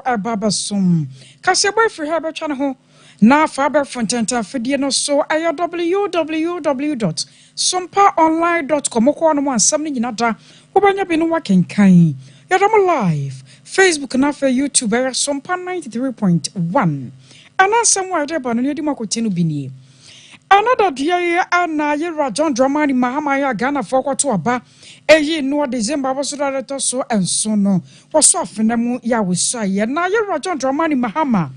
babasum. Kasebo free her channel. Na faber fontenta fidie no so ayo www.sompaonline.com ko no ansam ni nyinada wobanya bi no wakenkan yadam live Facebook na fa YouTube ayo Sompa 93.1 anansam wa de ba no yedi makoti no binie another dia ana yera John Dramani Mahama ya Ghana for kwato aba eyi no December boso da to so enso no woso afenam ya woso aye na yera John Dramani Mahama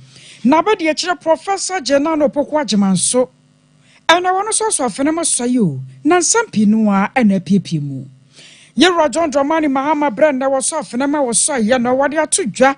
na be de kire Professor Jenano Pokwa Jimanso ana wono so afenam soyo na nsampi no a ana piepie mu yera John Dramani Mahama brenda woso afenam woso aye na wode atodwa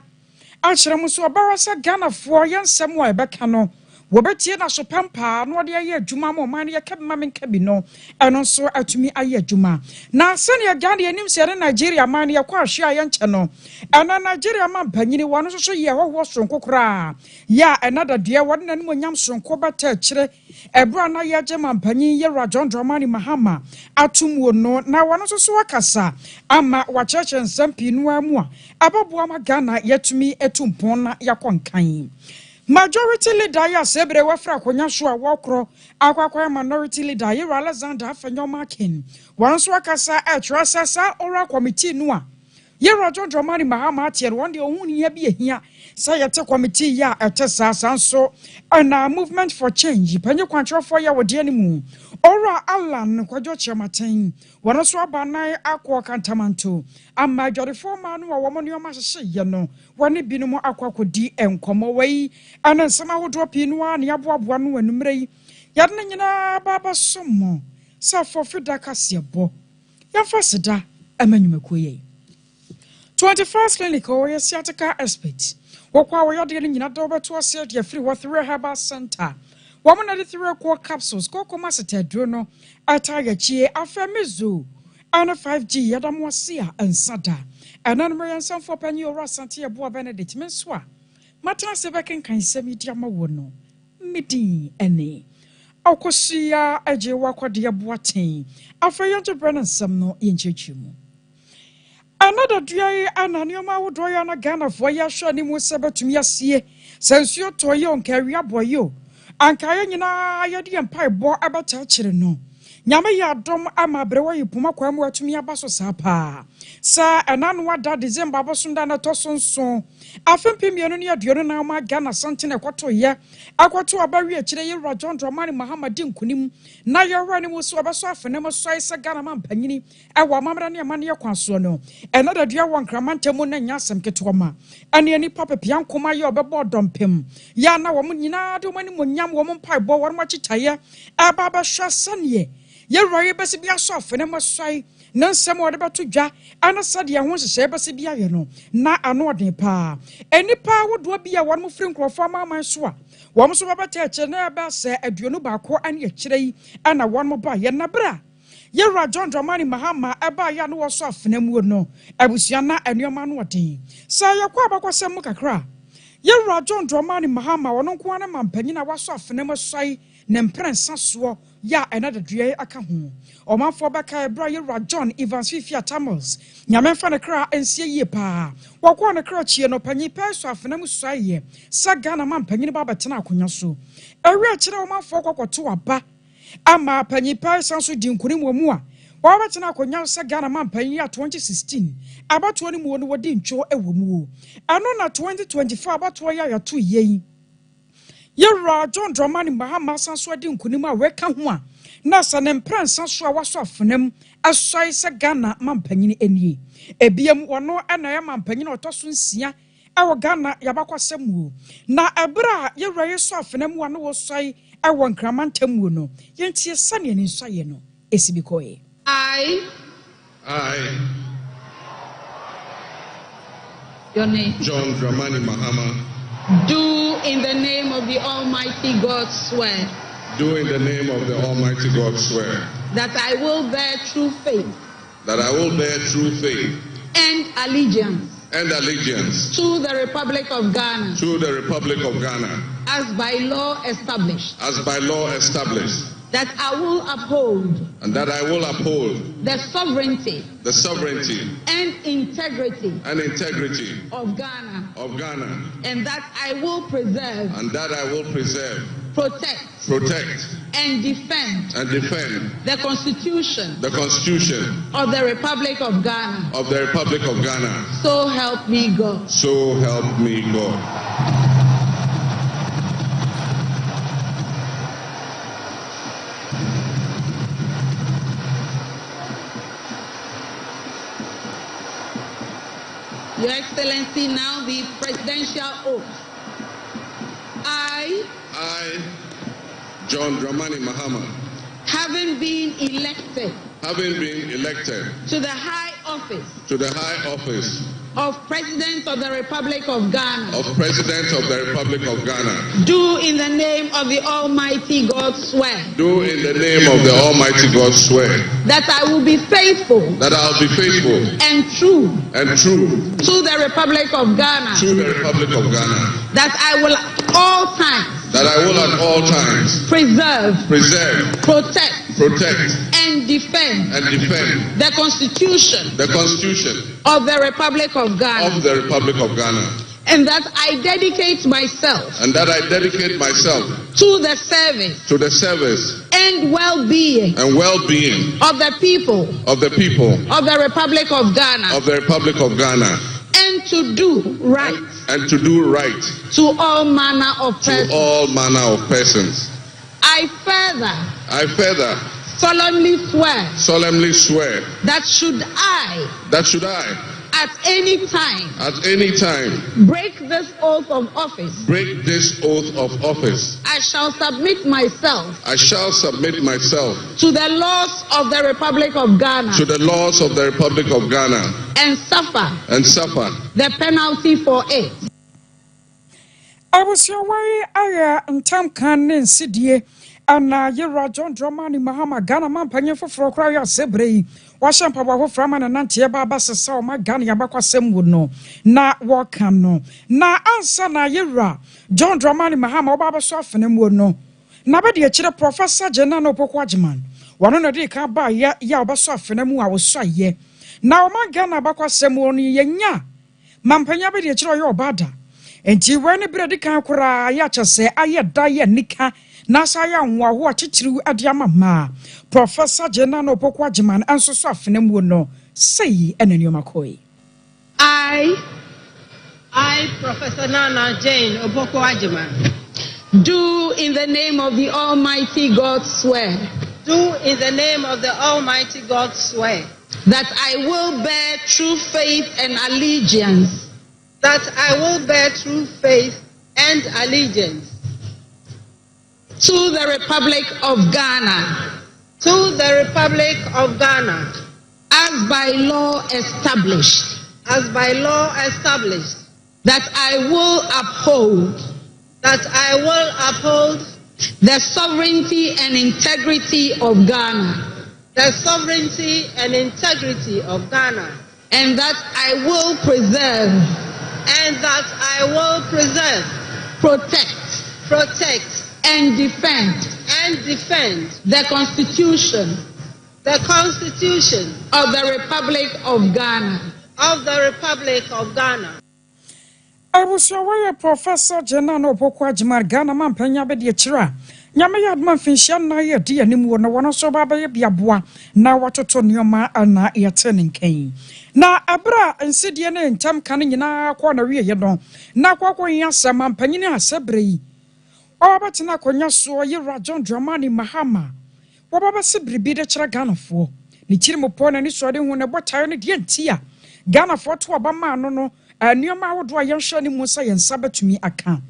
a kire mu so obarasa Ghana for yensem wa ebeka no wobetie na so pampa no de aye adwuma ma man ye kebema menka bi no eno so atumi aye adwuma na sene ya Ghana enim se ne Nigeria man ye kwa hwe aye nche no ena Nigeria man panyini wono so ye hoho sonko kra ya another dia wode na nem onyam sonko bata kire ebra na ye gema panyin ye John Dramani Mahama atumu no na wono so wakasa ama wacheche nsampi no amu a ababoa ma Ghana yetumi etumpon na yakonkan majority leader ya sebre wafra konya so a wokro akwakwa minority leader ye Alexander Afanyoma Ken wanso akasa atwasasa oral committee no a ye John Dramani Mahama atier won de ohuni ya bi ehia sa yete committee ya etesa sanso na movement for change panye kwantro for ya wode animu oral Alan kwadwo chematen wanso abanai akwa kantamanto amma jori forma no wo mo nioma hye ye no wone binumu akwakodi enkomo wei anansama wodo pinu a ne aboaboa no anumre yi yade ne nyina baba sommo sa fofida kasebo yamfa seda amanyumako ye 21st clinical we sciatica expert wokwa wo yode ne nyina do beto ase de free wo 3 herbal center woman na de 3 core capsules kokoma setadro no ataya chie afemezo ana 5G yadam wasia ansada ananmo yansam for panyi ora sante ebo Benedict menso a matra se beken kan semi dia ma wo no midi ene akosia age wakwade ebo aten afeyanto brenan sam no yenchechimu another dua ananioma wodo ya na Ghana for ya hwa ni mu sebetumi asie sansuo toye onkawi aboyo ankaye nyina yede empaibo abata kire no nyame ya dom ama brewa yipuma kwa mu atumi abaso sapa sa enanu wada December abosunda na tosonso afempemienu ne aduonu na ma Ghana santene kwato ye akwato abawi akire ye John Dramani Mahama dinkunim na yewra ne mu so abaso afenem so isa Ghana mampanyini ewa amamra ne amane yakwaso no ena da dua wankramantemu na nyasem ketoma ene ni papa piankoma ye obebo dompem ya na wo nyina de mani monyam wo mpaibo wo ma chitaye aba ba hwasane ye roye besi bia so afenem asoi na nsem wo de beto dwa ana sade ho hyehyɛ besi bia ye no na ano odin pa enipa wodo bia won mo firi nkrofo amaman so a won so babata eche na aba se aduonu ba ko ane ekire yi ana won mo ba ye na bra ye John Dramani Mahama aba ya no wo so afenem wo no abusua na anuoma no odin sa ye kwa abakwasem mu kakra ye John Dramani Mahama wono nko ana mampanyina waso afenem asoi ne mprensa so ya another dua aka ho omanfo baka ebra ye John Evans Fifia Tamils nyamenfa ne kra ensie yie pa wokwa ne kra chie no panyi peso afenam suaye sa Ghana mampanyini ba betena akonya so ewe kire omanfo kokoto aba ama panyi peso so dinkuni mu a wa betena akonya sa Ghana mampanyini ya 2016 abato ne mu no wodi ntwo ewo mu ano na 2024 abato ya to yeyi ye John Dramani Mahama sanso adi nkunim a weka ho a na sanem pransa so a waso afenem asoi se Ghana mampanyini enie ebiem wono ana ya mampanyini otoso nsia ewo Ghana yabakwasem wo na ebra ye so afenem wo no wo soi ewo nkramantam wo no yentie sane ni nsoye no esibikoye I your name John Dramani Mahama do in the name of the Almighty God swear. Do in the name of the Almighty God swear. That I will bear true faith. That I will bear true faith. And allegiance. And allegiance. To the Republic of Ghana. To the Republic of Ghana. As by law established. As by law established. that I will uphold and that I will uphold the sovereignty and integrity of Ghana, and that I will preserve, protect and defend the Constitution of the Republic of Ghana. So help me God. So help me God. Your Excellency, now the presidential oath. I, John Dramani Mahama, having been elected to the high office of President of the Republic of Ghana, do in the name of the Almighty God swear that I will be faithful and true to the Republic of Ghana, that I will at all times preserve, protect and defend the Constitution of the Republic of Ghana, and that I dedicate myself to the service and well-being of the people of the Republic of Ghana, and to do right to all manner of persons. I further solemnly swear that should I at any time break this oath of office, I shall submit myself to the laws of the Republic of Ghana, and suffer the penalty for it. I was your way, and Tam Khan and Sidie, and Yera John Dramani Mahama Ghana man panya for cry sebre. Washam Papa from an Nantia Babas saw my Ghana Yabaka Sem would know. Na walk no. Na answer na Yera John Dramani Mahama Baba Soften and would know. Nabadi a chira Professor Jenano Pokwajiman. One on a day can't buy ya Soften and I was so ye. Now my Ghana Bakwa Semoni yenya. Mampanya be the chiro your bada. And you when a bread can cry, yacha say, I die nika, Nasaya, who are chichu at Yamama. Professor Jenano Pokwajiman, and so soften and would know, say, and in your McCoy. I, Professor Nana Jane Obokwajiman, do in the name of the Almighty God swear. Do in the name of the Almighty God swear. That I will bear true faith and allegiance. That I will bear true faith and allegiance to the Republic of Ghana. To the Republic of Ghana. As by law established. As by law established. That I will uphold. That I will uphold the sovereignty and integrity of Ghana. The sovereignty and integrity of Ghana. And that I will preserve. And that I will preserve, protect, and defend the Constitution of the Republic of Ghana. I was your way, Professor Jenano Pokwajiman Ghana man penya be the chira. Nyame man finshan na ye di animu na wana so baba ye biaboa na watoto nioma ana ye turning cane. Na abra nsidie ne ntam kan nyina kwa na wie ye don na kwa nya sama panyine asebre yi obetena konya so ye John Dramani Mahama wobaba sebribi de kira Ghanafo ni kirimopo na ni so de hu ne botayo ne de ntia Ghanafo to obama no anuoma wodo ayenhwe ni mu sa yensa betumi aka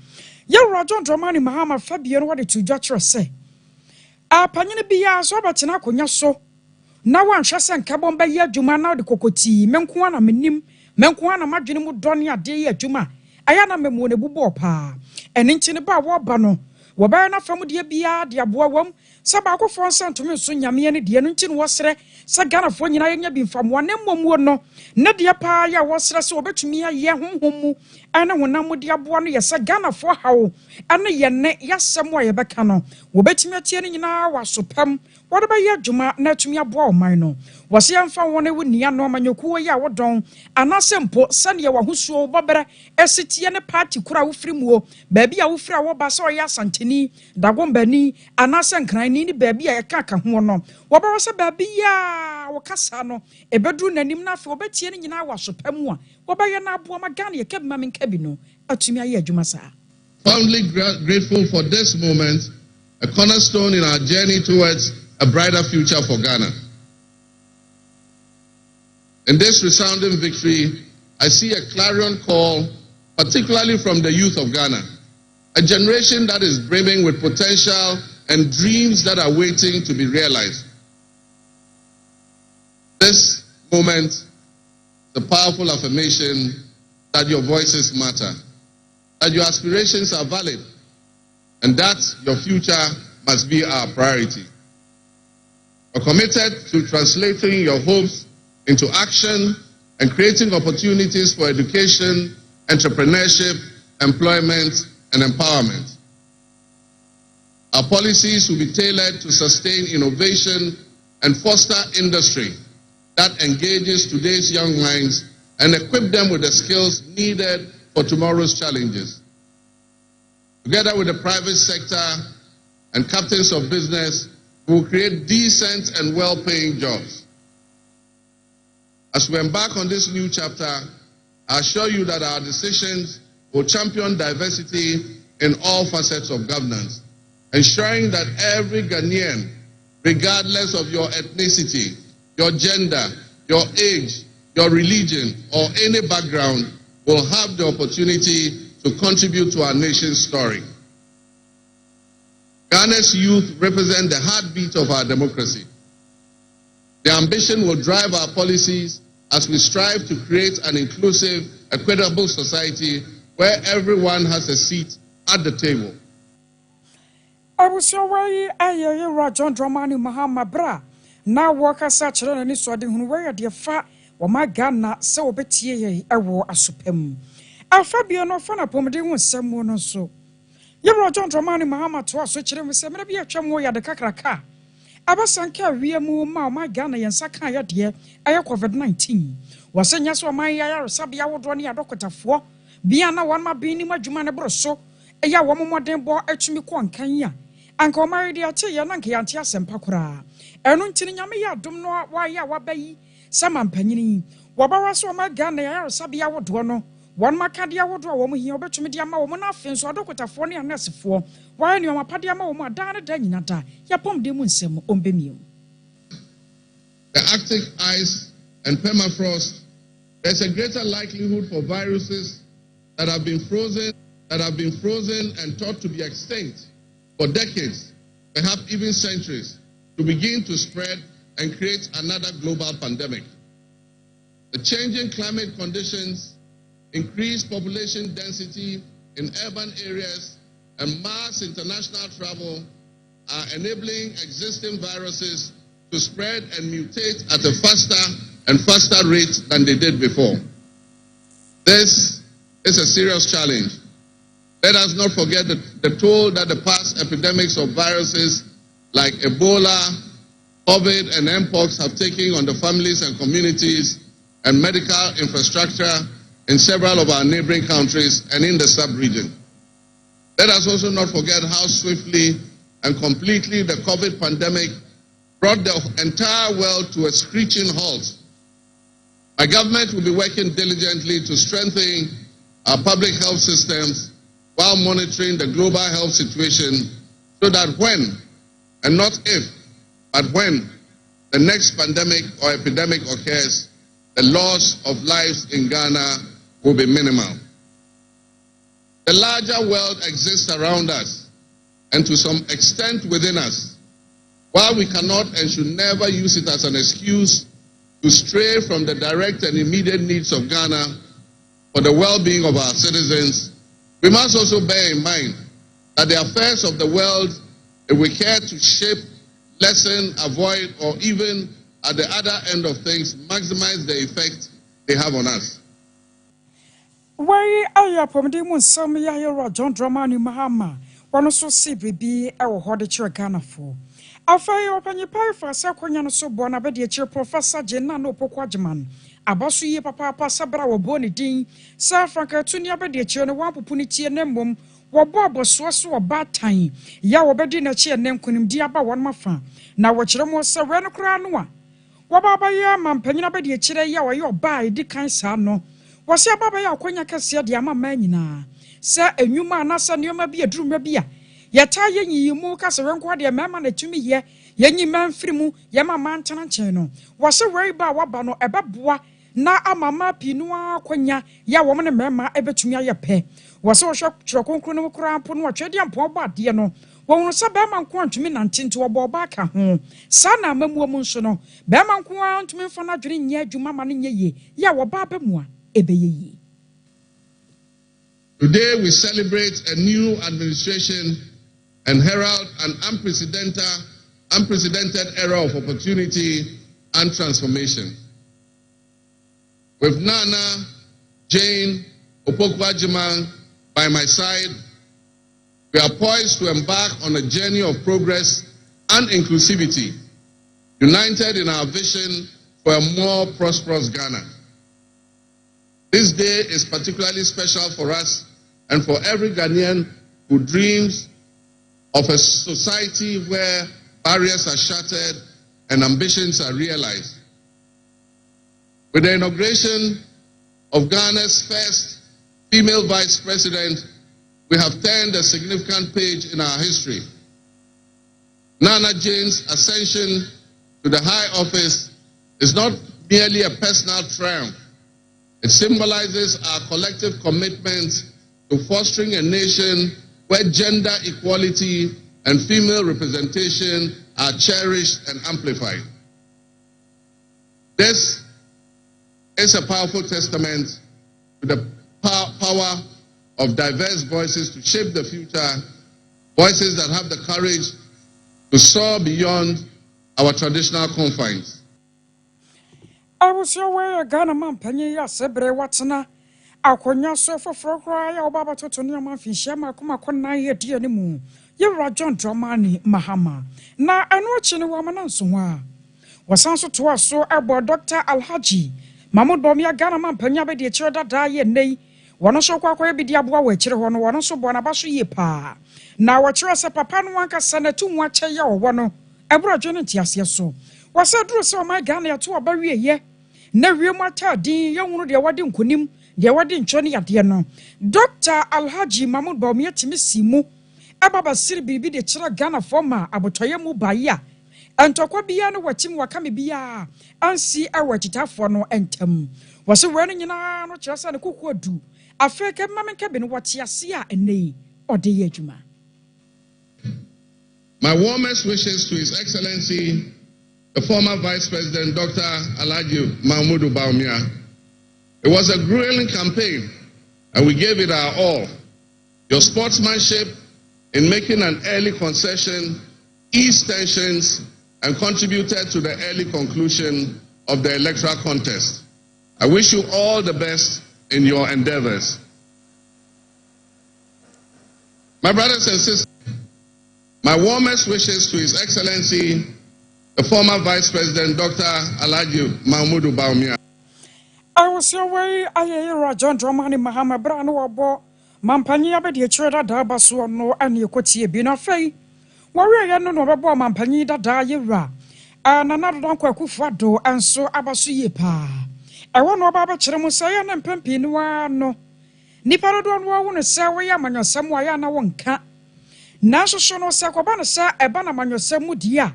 ye John Dramani Mahama fabie no wode to dwatro se apanyine biya so obetena konya so na wanhwe se nkabom ba ye adwuma na de kokoti menko ana menim menko ana madwene mu dɔne ade ye adwuma aya na memo ne bubo pa eni nti ne ba wo ba no wo ba na fam de bia de aboa wam se ba akofo nsantome so nyame ne de no nti ne wosere se Ghanafo nyina yenya bi mfam wone momuo no ne de pa ya wosere se obetumi aye honhom mu ana wona mudi aboa no yesa Ghana for hawo ana ye ne yasem wa ye beka no wo betimi atie ne nyina wasopam wo de ba ye adwuma na atumi aboa o man no wo se amfa wona wo nia no manyokuo ye awodon ana sempo sane ye wahusuo bobere esitie ne party kura wo firi muo ba bia wo firi wo ba so ye asanteni dagombani ana senkranni ni ba bia ye kaka ho no wo ba se ba bia wo kasa no ebedu nanim na afi wo betie ne nyina wasopam a wo ba ye na aboa ma Ghana ye kebima men kebino atumi aye adwuma saa. Fondly grateful for this moment, a cornerstone in our journey towards a brighter future for Ghana. In this resounding victory, I see a clarion call, particularly from the youth of Ghana, a generation that is brimming with potential and dreams that are waiting to be realized. This moment, the powerful affirmation that your voices matter, that your aspirations are valid, and that your future must be our priority. We're committed to translating your hopes into action and creating opportunities for education, entrepreneurship, employment, and empowerment. Our policies will be tailored to sustain innovation and foster industry that engages today's young minds and equip them with the skills needed for tomorrow's challenges. Together with the private sector and captains of business, we will create decent and well-paying jobs. As we embark on this new chapter, I assure you that our decisions will champion diversity in all facets of governance, ensuring that every Ghanaian, regardless of your ethnicity, your gender, your age, your religion, or any background, will have the opportunity to contribute to our nation's story. Ghana's youth represent the heartbeat of our democracy. Their ambition will drive our policies as we strive to create an inclusive, equitable society where everyone has a seat at the table. John Dramani Mahama Bra. Now workers are children and so the where dear fat or my Ghana so betie a war asupem. Alphabia no fun upon me someone or so. You John Dramani Mahama to us, which we say, maybe a chamoy the kakraka. Abasanka, we are more my Ghana and Sakaya dear, I COVID-19. Was saying yes, or my Sabia would run your doctor for. Biana one ma being my Jumana broso, a ya woman more than bore actually quan Kenya. Uncle Mary dear Tia Nanki and Tia Sempacura. Eruntin Yamia dum no why ya wabayi, Saman Penny. Wabara so my Ghana, Sabia would one. One Macadia would draw woman here, but to me, dear woman, nothing, so I don't put a phone and nurse for. Why you are Padiama, my Dana Danata, Yapom de Munsem, Umbemium. The Arctic ice and permafrost, there's a greater likelihood for viruses that have been frozen and thought to be extinct for decades, perhaps even centuries, to begin to spread and create another global pandemic. The changing climate conditions, increased population density in urban areas, and mass international travel are enabling existing viruses to spread and mutate at a faster rate than they did before. This is a serious challenge. Let us not forget the toll that the past epidemics of viruses like Ebola, COVID, and Mpox have taken on the families and communities and medical infrastructure in several of our neighboring countries and in the sub-region. Let us also not forget how swiftly and completely the COVID pandemic brought the entire world to a screeching halt. My government will be working diligently to strengthen our public health systems while monitoring the global health situation so that when, and not if, but when the next pandemic or epidemic occurs, the loss of lives in Ghana will be minimal. The larger world exists around us and to some extent within us. While we cannot and should never use it as an excuse to stray from the direct and immediate needs of Ghana for the well-being of our citizens, we must also bear in mind that the affairs of the world, if we care to shape, lessen, avoid, or even at the other end of things, maximize the effect they have on us. Why I apomde some ya John Dramani Mahama, one so see baby, I will hold a Ghana for. After open your pie for Saquanian so born a bedia Professor Jenano Poquajaman, Abasu ye papa Sabra or Bonnie Dean, Sir Franca Tunia bedia and one punity and nembum, or Bob was so a bad time. Ya obedina chair name kunim diaba one mafa. Now what you almost Sereno Cranua. Wababa ya mampenina bedia chire ya or your buy the kind sano. Was ya baba ya kwanya kase de ama manyina sa enwuma anasa neoma bi aduruma bia yeta yenyi mu kase renko de mema na tumi ye yenyi manfirimu ye mama ntana nchen no wose wei ba waba no ebeboa na amama pinu akwanya ya wo ne mema ebetumi aye pe wose wo hwe kronkron no kura ampo no atwede ampo ba de no wo sa be man ko antumi nantente wo ba ka ho sa na amamuo mu nso no be man ko antumi mfa na dwere nya adwuma ma ne nye ye ya wo ba bemua. Today we celebrate a new administration and herald an unprecedented era of opportunity and transformation. With Nana Jane Opoku-Agyeman by my side, we are poised to embark on a journey of progress and inclusivity, united in our vision for a more prosperous Ghana. This day is particularly special for us and for every Ghanaian who dreams of a society where barriers are shattered and ambitions are realized. With the inauguration of Ghana's first female vice president, we have turned a significant page in our history. Nana Jane's ascension to the high office is not merely a personal triumph. It symbolizes our collective commitment to fostering a nation where gender equality and female representation are cherished and amplified. This is a powerful testament to the power of diverse voices to shape the future, voices that have the courage to soar beyond our traditional confines. I was your way a Ghana man penny ya sebre watana. Akonya so for cry or Baba Totonia Fisher Makuma Kona ye dear Nimu. You're John Dramani Mahama. Na I know China woman and so was answer to us so about Dr. Alhaji. Mahmoud Bomia Ghana man penya be the children die nay. One so kwa be diabwa we children one so bonabasu ye pa. Now what you say papa no wanka senator watch ya or one. Ebra Jonatias so. Was a drew so my Ghana to a barrier ye. Na wiemata din yawunu de wade nkonim de wade nchone yade no Dr. Alhaji Mahmoud Bawumia timisi mu ababa siri bibi de kira Ghana forma abotoye mu baia entokwa bia no watim wakame bia ansi awachitafo no entam wose wenu nyina no kira sa ne koku adu afeke mamenka be no wate ase a enei ode ye adwuma. My warmest wishes to His Excellency the former Vice President, Dr. Alhaji Mahmoud Bawumia. It was a grueling campaign, and we gave it our all. Your sportsmanship in making an early concession eased tensions and contributed to the early conclusion of the electoral contest. I wish you all the best in your endeavors. My brothers and sisters, my warmest wishes to His Excellency the former Vice President, Dr. Alhaji Mahmoud Bawumia. I was your way, I John Dramani Mahama Brano Abo, Mampania be the children da basu no and you could see a bina fay. Warrior no babo Mampani da da yera. And another don Kwakufado and so abasu ye pa. I want no baba Cheremusaya and Pempinua no. Niparo don't want to say where Yamanya Samuayana won't cat. Naso Shono Sakobana sa Ebana Mano Samudia.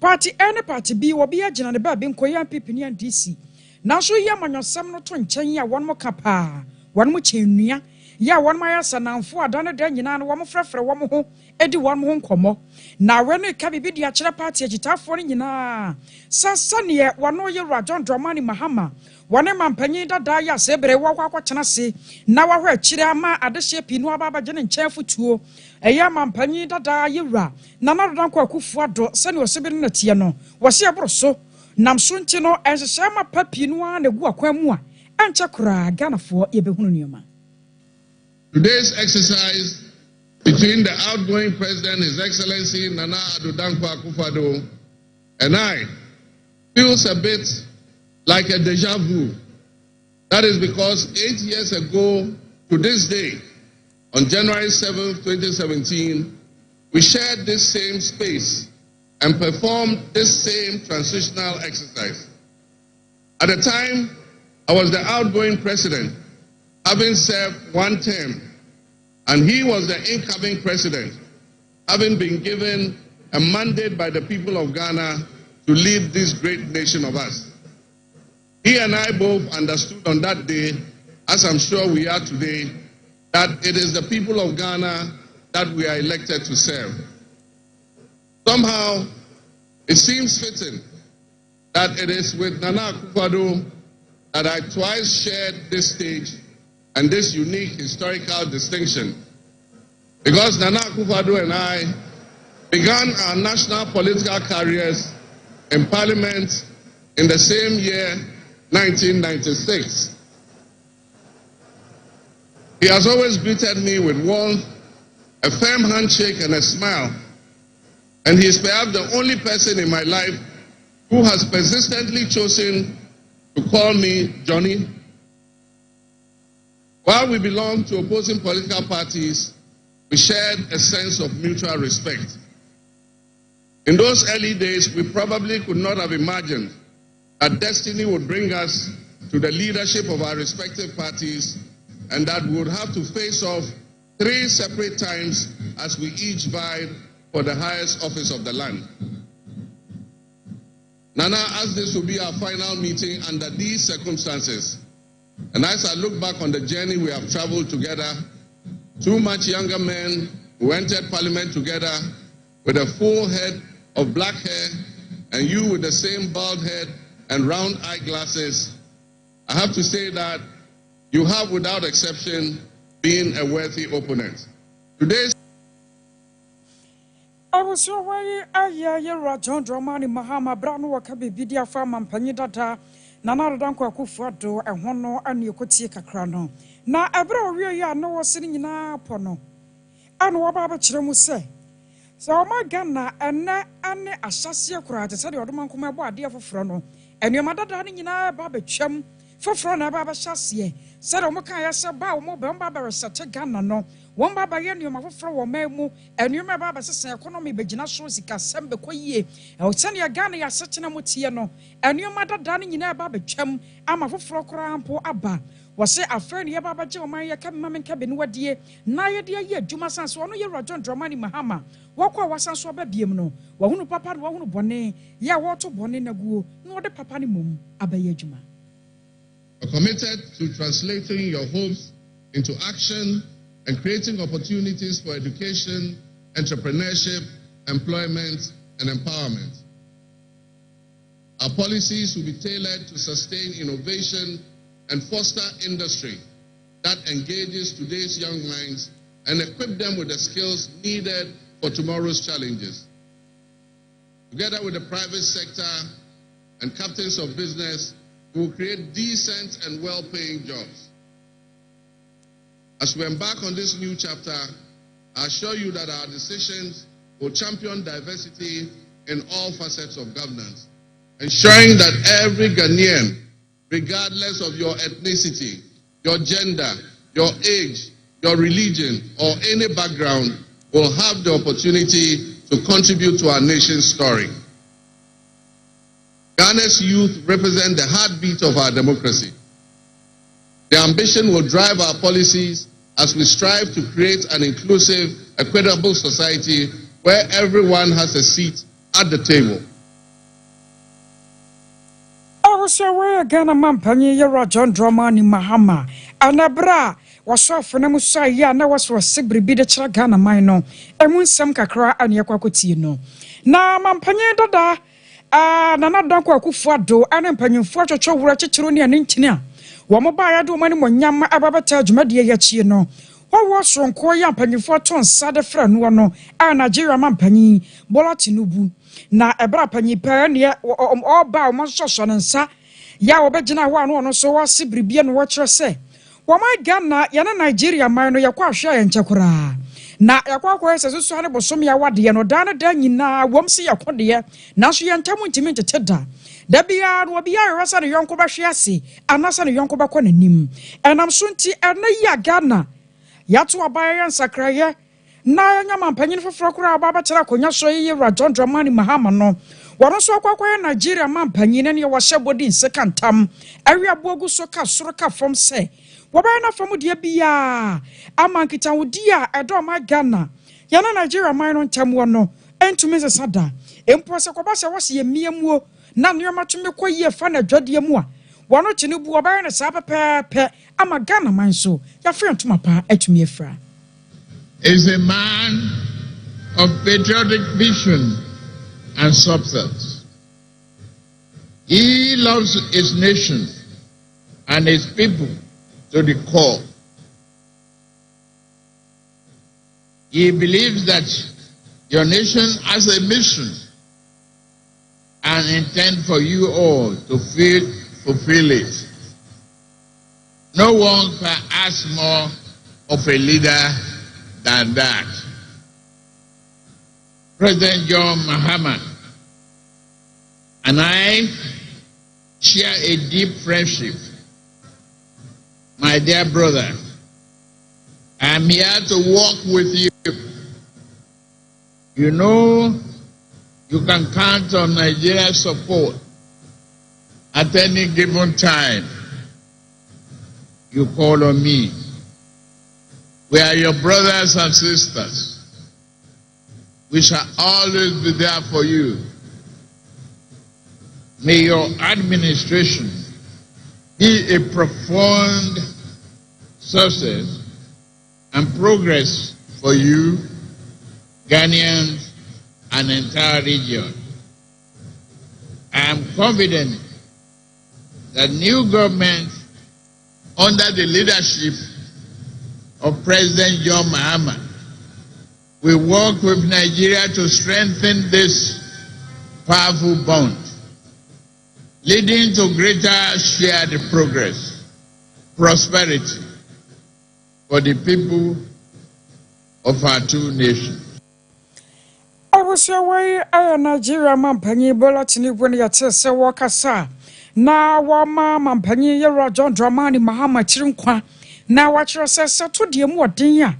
Party any party be will be a general baby Koyan Pipinian DC. Now so Yamanya Sam no to Chenya one more capa, one more chinia, ya one my son and 4 done then one more frefra one more, Eddie one more como. Now when it can be the actual party agita for Nina. Sassania, one no year John Dramani Mahama. One man penny that dia sebre what say. Now I heard Chirama at the shape in Wababa Jen and Chairful tour. A young man penny that dia. Nana don't Kufuado, send your sibling Tiano. Was here broso. Nam Suntino as a Sama Papinoa and a Guaquemua. And Chakra, Ghana for Ebehuniuma. Today's exercise between the outgoing president, His Excellency Nana Addo Dankwa Akufo-Addo, and I feels a bit like a deja vu. That is because 8 years ago to this day, on January 7, 2017, we shared this same space and performed this same transitional exercise. At the time, I was the outgoing president, having served one term, and he was the incoming president, having been given a mandate by the people of Ghana to lead this great nation of us. He and I both understood on that day, as I'm sure we are today, that it is the people of Ghana that we are elected to serve. Somehow, it seems fitting that it is with Nana Akufo-Addo that I twice shared this stage and this unique historical distinction. Because Nana Akufo-Addo and I began our national political careers in Parliament in the same year, 1996. He has always greeted me with warmth, a firm handshake and a smile. And he is perhaps the only person in my life who has persistently chosen to call me Johnny. While we belong to opposing political parties, we shared a sense of mutual respect. In those early days, we probably could not have imagined that destiny would bring us to the leadership of our respective parties and that we would have to face off 3 separate times as we each vied for the highest office of the land. Nana asked this to be our final meeting under these circumstances. And as I look back on the journey we have traveled together, 2 much younger men who entered Parliament together with a full head of black hair and you with the same bald head and round eyeglasses, I have to say that you have without exception been a worthy opponent. Today's I was so why John Dramani Mahama Brown Wakabi Vidia Farm and Panidata Nana Dankwa Akufo-Addo and Hono and Yokoti Kakrano. Na Abra Ria no was sitting in a pono. And Wababa Chiremu say. So my Ghana and Ashasia Kura said your man come about dear for Frono. And your mother dining in a barber chum for Frona Baba Shasie. Said Omaka Saba Mo Bamba such a Ghana no. One baba yen you ma for memu and you remember baba economy begina shows ka sembe koye e send ya Ghana ya search na motie no and you mother daning in a baba twam ama foforo kora ampo aba was say a friend ya baba je o man ya kam mamen ka be no wadie na ye de ye adwuma san so no ye John Dramani Mahama wakwa wasan so ba biem no wa hunu papa no wa hunu bone ya woto bone na guo no de papa ni mum abaye adwuma. Committed to translating your hopes into action and creating opportunities for education, entrepreneurship, employment, and empowerment. Our policies will be tailored to sustain innovation and foster industry that engages today's young minds and equip them with the skills needed for tomorrow's challenges. Together with the private sector and captains of business, we will create decent and well-paying jobs. As we embark on this new chapter, I assure you that our decisions will champion diversity in all facets of governance, ensuring that every Ghanaian, regardless of your ethnicity, your gender, your age, your religion, or any background, will have the opportunity to contribute to our nation's story. Ghana's youth represent the heartbeat of our democracy. Their ambition will drive our policies as we strive to create an inclusive, equitable society where everyone has a seat at the table. I was aware Ghana man Pani John Dramani Mahama Anabra was so for Namusa ya na was for Sibri be the Ghana mino and when some kakra and Yakwakutino. Na man Pani Dada Nana Dankwa Akufo-Addo and Penny Fortune Chowrachi and Intinia. Wamobaya do money when Yama Ababata Jumadia Yachino. What was wrong, Koya Penny Fortune, Sada friend, one, and Nigeria man Penny, Bolatinubu. Na Ebra Penny Pioneer or all bow Monson and Sa. Ya Obejina one so was Sibri and watcher say. my Ghana yana Nigeria man no yakwa hwe enchekora na yakwa ese so ane bosom ya wade no dana da nyina womsi yakode na so yentamu ntimi nteda da bia no bia rasa ne yonko ba hwe ase anasa ne yonko ba kwa nanim enam so nti ena ya Ghana yato abaya nsakraye na nyama mpanyin foforo kura baba kira konya so yi John Dramani Mahama no wano so akwakwaya Nigeria mampanyin ne wo hyebodi nsekantam awia bogu so ka soro ka from se wobaya na famu de bia amankita wodi a edo ma Ghana yana Nigeria man no ntam wo no entumi sesada empo se koba se wose ye miamuo na nneoma tumi koyie fa na dwade mu a wano chine bu wobaya na sa pepe ama Ghana man so ya fe ntuma pa atumi efra is a man of patriotic vision and substance. He loves his nation and his people to the core. He believes that your nation has a mission and intend for you all to fulfill it. No one can ask more of a leader than that. President John Mahama and I share a deep friendship. My dear brother, I am here to walk with you. You know you can count on Nigeria's support at any given time. You call on me. We are your brothers and sisters. We shall always be there for you. May your administration be a profound success and progress for you, Ghanaians, and the entire region. I am confident that new government under the leadership of President John Mahama will work with Nigeria to strengthen this powerful bond, leading to greater shared progress, prosperity for the people of our two nations. I was away a Nigeria mampanyi Bola Tinubu ni yatese wakasa na wama mampanyi yero John Dramani Mahama chirinkwa na wachiro se to die mu odin ya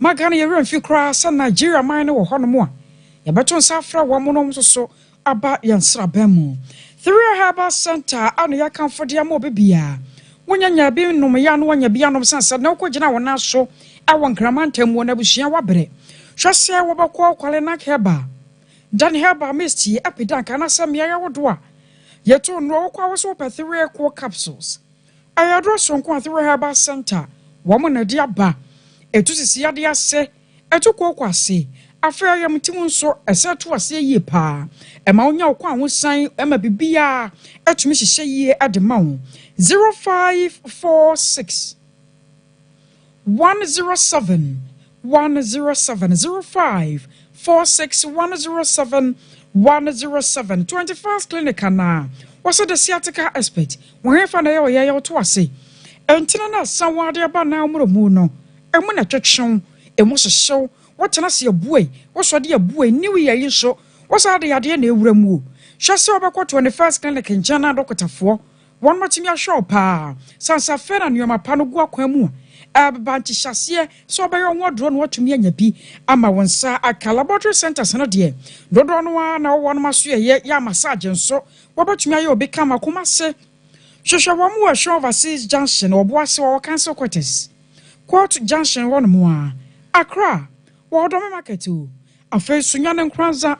magana yero mfi kra sa Nigeria man ne wo hono mu a yabeto nsafra wo mu no so aba yansra bemu 3 Herbal Center anu yakanfo de am obibia wonyanya bi nnum ya no wonya bia no sansa na ukogina wona so awon kramantamu na busua wabre hwese wo bakọ kwale na heba dan heba misti epidan kana samia ya wodo a yeto no wo kwa wo so pethre ko capsules ayadro sonko 3 Herbal Center wo mo na dia ba etu sisi ade ase etu ko kwase afia yam timu nso esetu ase yie pa ema wonya wo kwa ho san ema bibia etumi hihye yie ade ma wo 0546 107 0546 107 21st clinic na wasa the sciatica expert when fa na ye to ase entina na sanwade ba na omromu no emu na twetwew emu hyehyew wotena se abuai wosode abuai new year yi so wasade yade na ewuramu hwese obekọ 21st clinic njana dokotafo won matimi ahwe pa sansa fera nyoma pa no gu akwan mu banti hyase so obeyo nwodro no watumi anya bi ama wonsa aka laboratory centers no de dodo no na wo no maso ye ya massage nso wobetumi aye obi kama kuma se hwehwe wo mu ahwe overseas junction oboase wo cancel quarters court junction won mu a Accra wo do market o afa sunya ne nkranza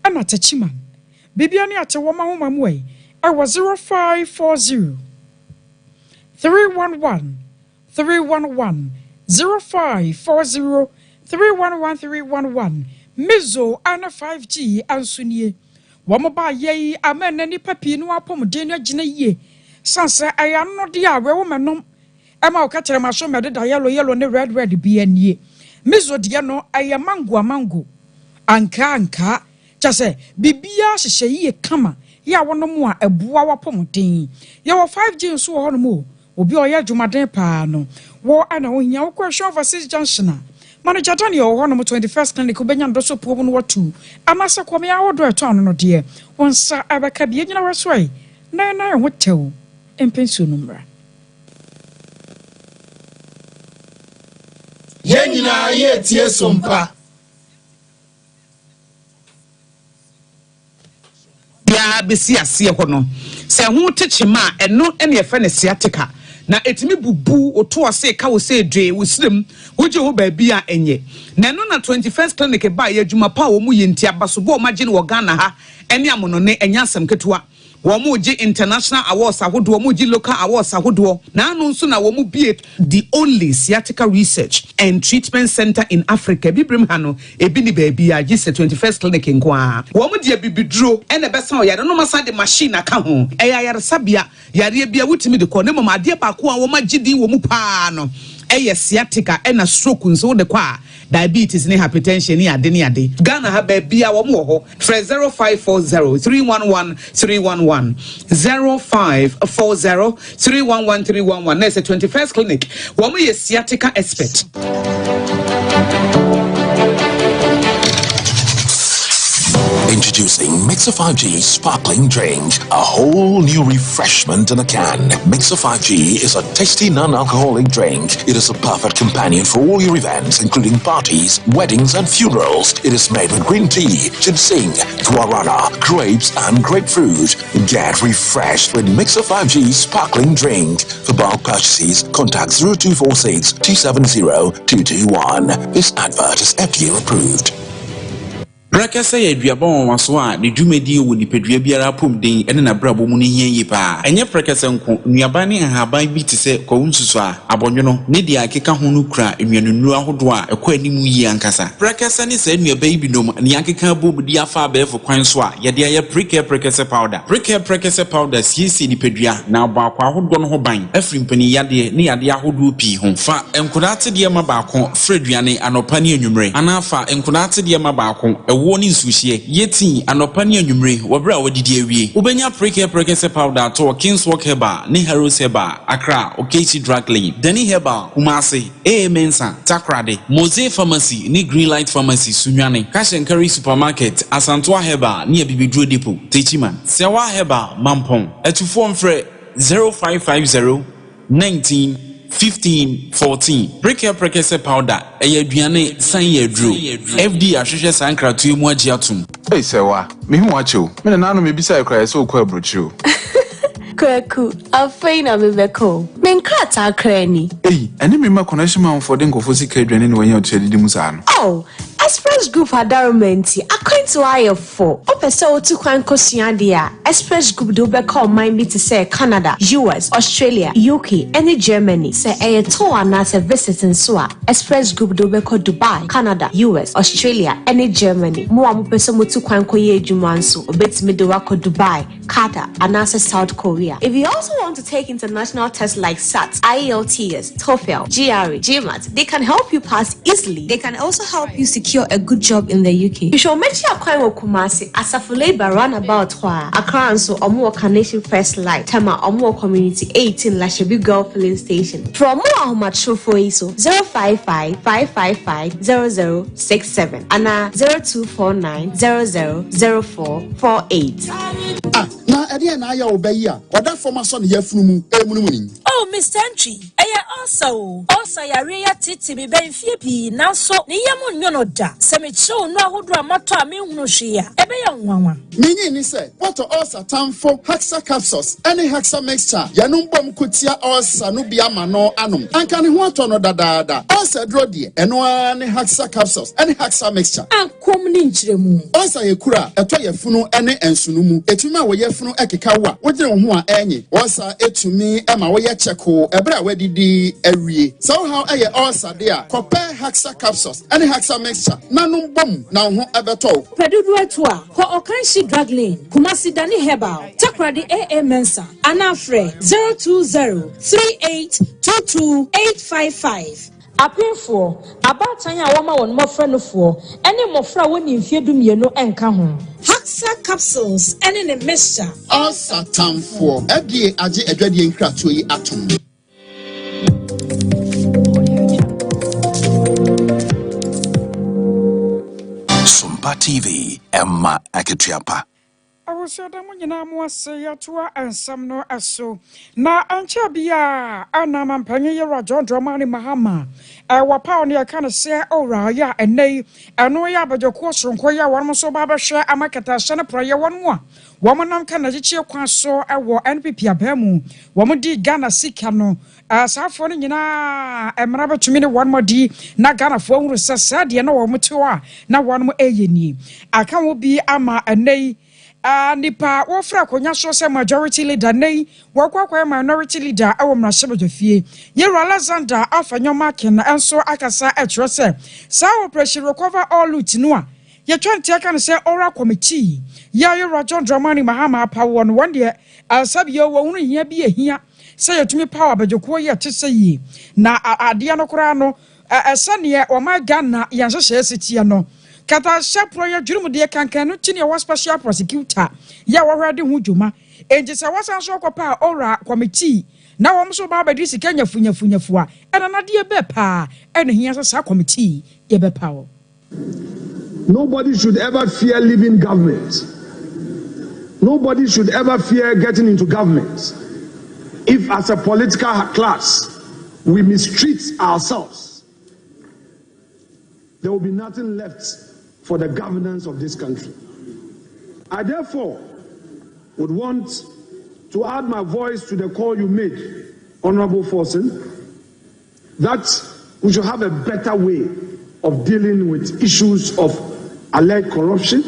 ana tachiman bibia ne ate wo ma ho mamu ai ewo 0540 311 311 0540 311 311 Mizo ana 5G ansunie womoba yei amena ni papi no apomden no agina yie sansa aya no de a we wo menom ema o ka kire maso mede da yellow ne red bi anie Mizo de no aya mango anka chase bibia hyehyɛ yie kama ya wonom a ebua wapomden ye wo 5G nso ho no mo obi oya dwumaden pa no wo ana wo hia wo question overseas junction manager Daniel ho no 21st clinic obenya ndoso po no watu amasa kwame awodo eto no de wonsa abaka bie nyina wasoi na ho tew empensu numra Yenyina ye tie Sompa ya besi ase ho no se ho techema eno ene ye fe ne siatica na etimi bubu oto ase ka wo se dwe wo srem woje wo ba bia enye na eno na 21st clinic ba ye adwuma pa wo mu ye nti abasobo o magine wo Ghana ha ene amono ne enyasem ketua Wamuji international awards ahodo wamuji local awards ahodo na anu nso na wamu be the only sciatica research and treatment center in Africa bibrim hano ebi ni baby a gise 21st clinic nkwa wamu de bibidro ene besa o yare no masa de machine aka ho yare sabia yare bia wutimi de ko ne mama de ba ko a wama gidi wamu pa no sciatica ena stroke nso de kwa diabetes ni hypertension ni ade Ghana ha ba bia wo mo ho 0540 311 311 0540 311 311 na 21st clinic wo mo sciatica expert. Introducing Mixer 5G Sparkling Drink, a whole new refreshment in a can. Mixer 5G is a tasty non-alcoholic drink. It is a perfect companion for all your events, including parties, weddings, and funerals. It is made with green tea, ginseng, guarana, grapes, and grapefruit. Get refreshed with Mixer 5G Sparkling Drink. For bulk purchases, contact 0246 270 221. This advert is FDA approved. Brakasa ye duabon waso a ne dwumedi wo nipadua biara pomden ene na brabo mu ne hien yi pa enye prekasa nko nuaba ne ahaban bi te se kwunsusu a abonwono ne dia akeka ho no kura enwanunu ahodo a ekwa animu yi ankasa brakasa ne sa nuaba yi binom ne akeka bobudi afa abefo kwan so a ye dia ye prekasa powder siesi nipadua na abakwa ahodo no ho ban afri mpani yade ne yade ahodo pi ho fa enkodate de ma baako freduane anopa ne anwumre anafa enkodate de ma baako woni nsuhie yeti anopa ne anwumre wobra wodidi awie ubenya prekasa powder to King's Walk Herbal ne Heroes Herbal Accra Okechi Drug Lane Dani Herbal Kumasi Mensa Takrade Mose Pharmacy ne Greenlight Pharmacy Sunwane Cash and Carry Supermarket Asantwa Herbal ne Bibidro Depot Techiman Sewa Herbal Mampong etufo mfre 0550 19 15-14 prekasa powder aduane san yedro FD ahwehwe sankra to emu agi atum hey sewa me hu acho me na nanu me bisa ekra so kwa brochu Kwaku afeina bebeko menkrata krani hey ene me ma connection man for den kofo sika aduane ne wanya otedi musa no oh Express Group Adarumenti according to IF4 opese otu kwan kosua dia Express Group do be call mind me to say Canada, US, Australia, UK and Germany say e to anase visiting so a Express Group do be call Dubai, Canada, US, Australia and Germany mo am pese motu kwan koye adwuma nso obetimi do wako Dubai, Qatar anase South Korea. If you also want to take international tests like SAT, IELTS, TOEFL, GRE, GMAT, they can help you pass easily. They can also help you secure a good job in the UK. You should make sure you Kumasi Asafo Labor roundabout Hwa Accra so Omo Carnation First Light Tema Omo Community 18 Lashabi Girl Filling Station. From more macho for iso 055-555-0067 and 0249-000448. Na ede na ya obeyi a oda former son ye funu mu oh Mr. Entry also yare ya titi bi ben fie bi nanso ne yemu nyono da se me chew no ahodo amato a me hunu hwe ya ebe ya nwanwa minyi ni se what ulcer tamfo Haxa capsules any Haxa mixture yanum bom kotia ulcer no bia ma no anom anka ne ho ato no dadaada ulcer dro de eno ani Haxa capsules any Haxa mixture ankom ni nkyeremu ulcer ye kura eto ye funu ene ensunu mu etumi a wo ye funu ekeka wa wo gire wo ho a enyi ulcer etumi ema wo ye cheko ebra wadidi awie so how aye ulcer de a compare Haxa capsules any Haxa mixture nanum bom na ho abeto pedudu etu a ko Okanshi Drug Lane Kumasi Dani Herbal Takrade Mensa Anafre 02038228855 apinfo abatan a woma won mofra no fo ene mofra woni mfiedu mienu enka ho Haxa capsules ene ne mixture ulcer tamfo FDA age adwadie nkratoyi atom Sompa TV, Emma Akitiapa. I was your Damina say to and some no aso. Na Anchabia, Anam Panya John Dramani Mahama. Our pioneer can say, oh, Raya, and nay, and no ya, but your course from Koya, one so Baba share Amakata, Sana Prayer one more. Woman can a quan so a war NPP Abemu. Woman di Ghana Sikano. As I phone in a maraba to me one more D, na Ghana phone with Sadia no mutua, na one more a I can't be ama and nay. Nipa wofra konya so se majority leader nei wakwa minority leader awo mrashebe dofie Yero Alexander afanyoma ken enso akasa etro se sa operation recover all loot no a ye twante aka ne se oral committee ya Yero John Dramani Mahama pa won one de asabio wo hunu hia bi ehia se yetumi power bejoko ye tese yi na ade no kora no esane o ma Ghana yanhye setie no Kata shapro ya jurumu de kankan no tini wa special prosecutor ya wahwade hu dwuma enje se wasan so kopa ora committee na wo mso ba badi sika nyafunyafua ena na de be pa ena hia sa committee ye be pa wo. Nobody should ever fear leaving government. Nobody should ever fear getting into government. If as a political class we mistreat ourselves, there will be nothing left for the governance of this country. I therefore would want to add my voice to the call you made, Honorable Forson, that we should have a better way of dealing with issues of alleged corruption,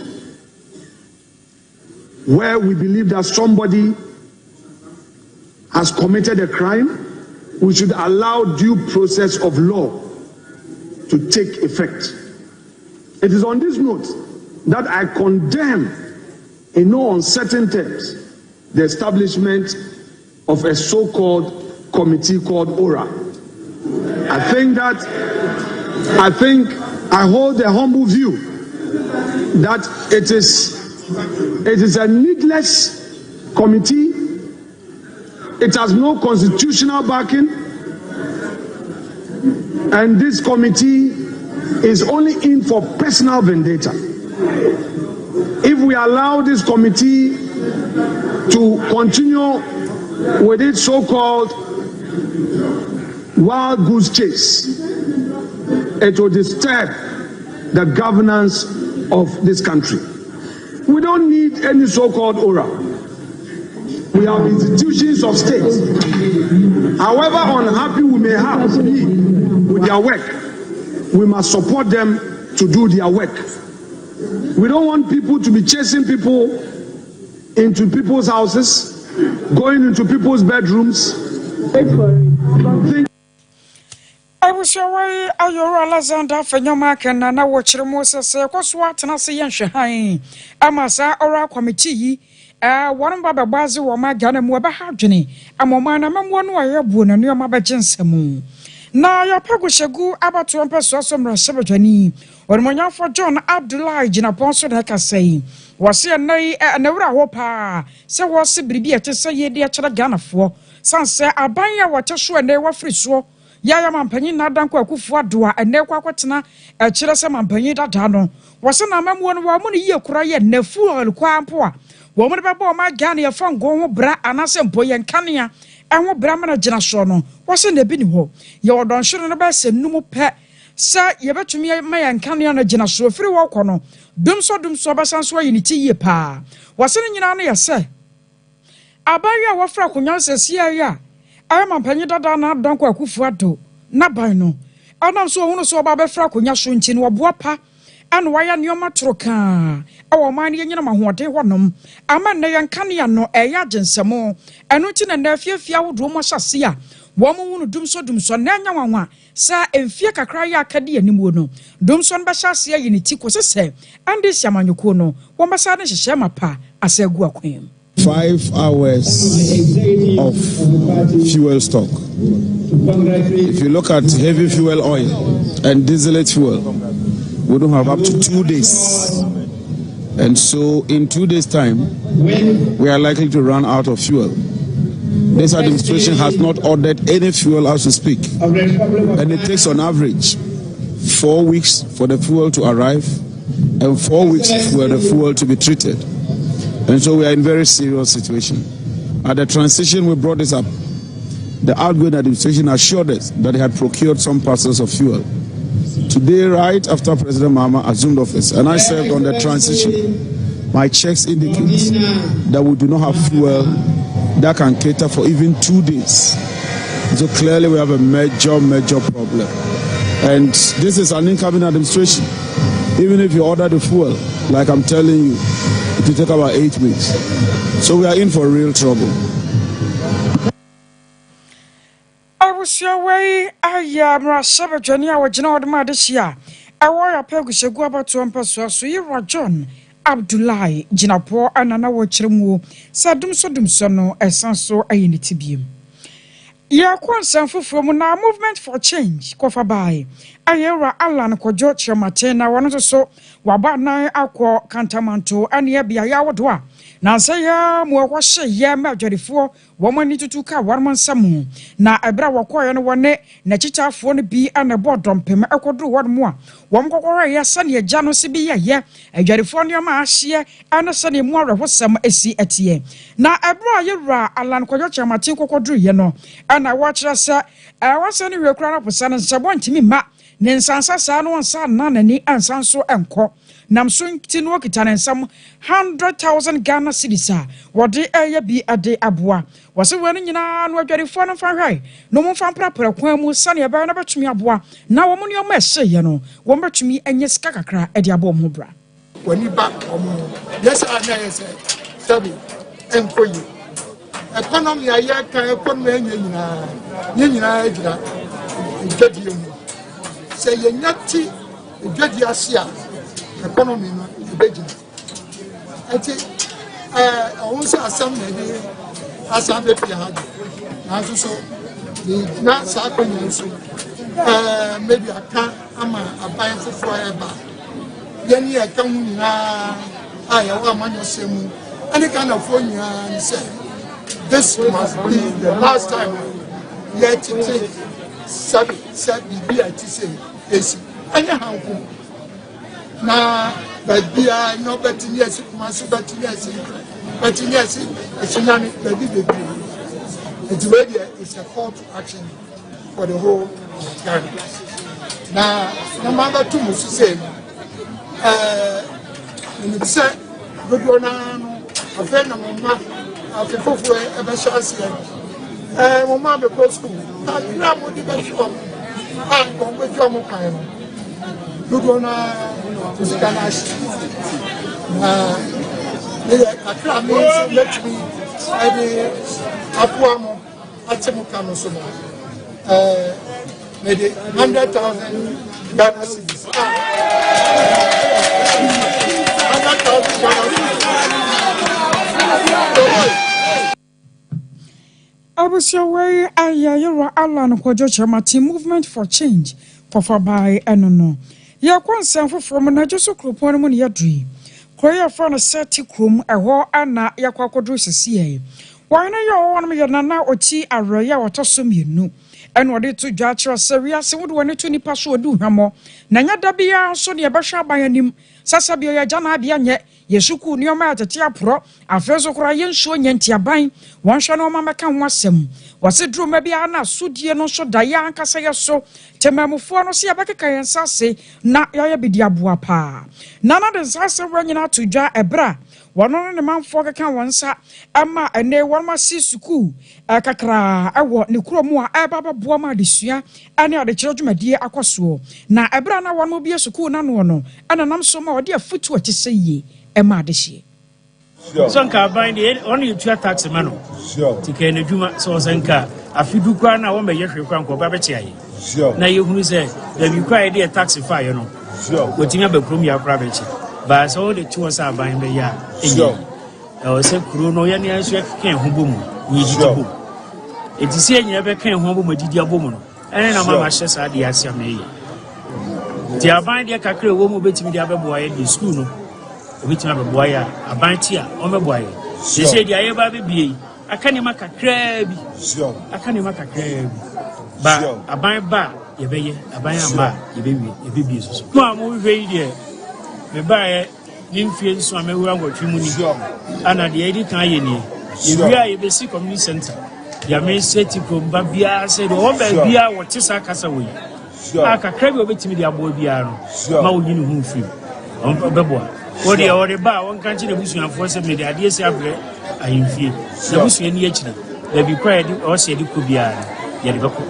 where we believe that somebody has committed a crime. We should allow due process of law to take effect. It is on this note that I condemn in no uncertain terms the establishment of a so-called committee called ORA. I hold a humble view that it is a needless committee. It has no constitutional backing, and this committee is only in for personal vendetta. If we allow this committee to continue with its so-called wild goose chase, it will disturb the governance of this country. We don't need any so-called aura. We have institutions of state. However unhappy we may have to be with their work, we must support them to do their work. We don't want people to be chasing people into people's houses, going into people's bedrooms. I was sure Ayoro Alexander Fanyoma can na watch Moses Koswat na say Yanshai. Amasa Oral Committee. One Baba Bazi or my Ghana Mwaba Hajini. A moment I'm one way of Boon and your Maba Jensamu. Na ya pago shegu abatu ampa soso mrashabajani ormonya for John Abdullah jina ponso da ka sei wase nai na wura ho pa se wose bribi ate se ye de akira Ghana fo sanse aban ya wate so na wafri so ya mampanyi na danko akufo adoa ene kwa kwatena akira se mampanyi dada no wase na mamuo no wa mu ne ye kura ye nafu alkwa ampo a wo mu be bo ma Ghana ye fa ngo ho bra anase mpo ye nkanea enwo bramana gina so no wose na bi ni ho ye odon hwere no ba se numu pe sa ye betumi ma ye nkane na gina so firi wo kɔ no dum so ba sanso ayi ni ti ye pa wose ne nyina na ye se abaye a wofra konyan sesi ya ay mampanyi dada na danko akufu ado na ban no anam so hunu so ba befra konya so nchi no boa pa an waya nioma troka awo man ye nyina mahoɔden hɔnom ama na ye nkane ya no ɛya gensemo ɛno ti na afiafia wodo mo hyase a wo mo hunu dum so na nya wanwa sa emfie kakra ya akade animuo no dum so no bɛhyase ayi ne ti kosese ande siamanyoko no wo mbasa ne hyehyɛ mapa asagu akwan 5 hours of fuel stock. If you look at heavy fuel oil and distillate fuel, we don't have up to 2 days. And so in 2 days' time, we are likely to run out of fuel. This administration has not ordered any fuel as we speak. And it takes on average 4 weeks for the fuel to arrive and 4 weeks for the fuel to be treated. And so we are in a very serious situation. At the transition, we brought this up. The outgoing administration assured us that they had procured some parcels of fuel. Today, right after President Mahama assumed office, and I served on the transition, my checks indicate that we do not have fuel that can cater for even 2 days. So clearly we have a major problem. And this is an incoming administration. Even if you order the fuel, like I'm telling you, it will take about 8 weeks. So we are in for real trouble. I was your way. I am Rasaba Jania, or General Madisia. I wore a pegus about to Ampaswa, so you were John Abdullahi, Jinapo, and an hour Chirmu, Sadum Sodum Sono, a sanso a unity beam. Ya kwansanfo from na movement for change kofa bai ayera Alan ko George Matena wono so waba nan akọ kantamanto ane bia ya wodo a na nsaya mu akwahye ya madwerefo womani tutuka warmansamu na ebra wakoye no wone na chichafo no bi ana bodompem akodo wonmo a womkokoro ya sane agya no se bi ye adwerefo no ma ahye ana sane mu arehosam esi atie na ebra yewra Alan ko George Matena kokodo ye no ana watchra sa wasane wekura na posa no nsabo ntimi ma ne nsansa sa no nsa na nani ansanso enko namso ntino kitansam 100,000 Ghana cedis wode eye bi ade aboa wase wani nyina no adwarefo no fa hwai no mo fa prapra kwan mu sane ebe na betumi aboa na wo mo ne o ma ehye no wo betumi enye sika kakra ade abo mo bra wani ba omo yes ana yes sabi enkoyi economy aye kan economy nyina agira ndedi mu se yenyati ndedi asia economy no ebegina ati onse asam na dey asam be pia hadu na so ni na sa kwanya so maybe aka ama aban fofo eba yeni aka hu nyina aya wa manyo semu any kind of phone you say this must be the last time yet to take sabi be at say esi anyhow na babia no betting yes maso betting yes it's not baby it's ready. It's a call to action for the whole Ghana. Now number 2 must say in the set good one a friend of mama after for a chance mama be go school I grab what the best and go with your kind good one physical akra means let me apuamo atemukano so maybe 100,000 Ghana cedis 100,000 Ghana. I was your way. Ayera Alan ko George Matena movement for change for by enono ya kwansanfo from na joso kropon mu ne yadui koya fa no seti krom eho ana yakwakodro sesiye wana ya won me na ochi aroya wotoso mienu eno de to dwa kire seria se wodo wani to nipa so odu hwamo na nya da bia so ne yebehwa abanyanim sasa bia ya jana bia nye yesuku nioma atete apro afeso kora yensuo nyantiaban wonhwe no mameka ho asem wase droma bia na sodie no so da ya ankasa yeso temamufo no se yabekeka yensase na ya bidi aboa pa na na de sase wanyina to dwa ebra wono ne manfo keka wonsa ama ene wonma si suku kakra ewo ne kromu a ebaba boa ma de sua ane ade kire dwumadie akoso na ebra na wonmo bia suku na no no ana nam so ma ode afutu atiseye ema de hie so nka ban de on you tax man no tike na dwuma so sanka afidu kwa na wo meye hwe kwa nko ba be chia yi na yehunu se da bi kwa de tax fire no wotinya ba krom ya kra be chia ba so de tuwa sa ban be ya enyi o se kro no ya ne aso kan ho bomu yi di to etisi enyi be kan ho bomu didi abomu no ene na mama hye sa de asia me yi ti aban de kakra wo mu betimi de abeboa ye di school no obitima abeboa ya aban ti a o meboa ye se de aye ba be bie akane makakra bi ba aban ba ye beye aban ama ye be wi ye be bie so no amu hwe yi de me bae nimfie nso amewura ngotwe mu ni ana de edi kan ye ni ewia ye besi community center ya me seti komba bia se do oba bia wote sa kasa wo yi aka krabi obetimi de abo bia no ma wo nyini hu fi on beboa o de ba won kan chi de busuanfo se me de ade esi abre ahimfie de busuani akire da bi kwa de o se de ko bia ye de beko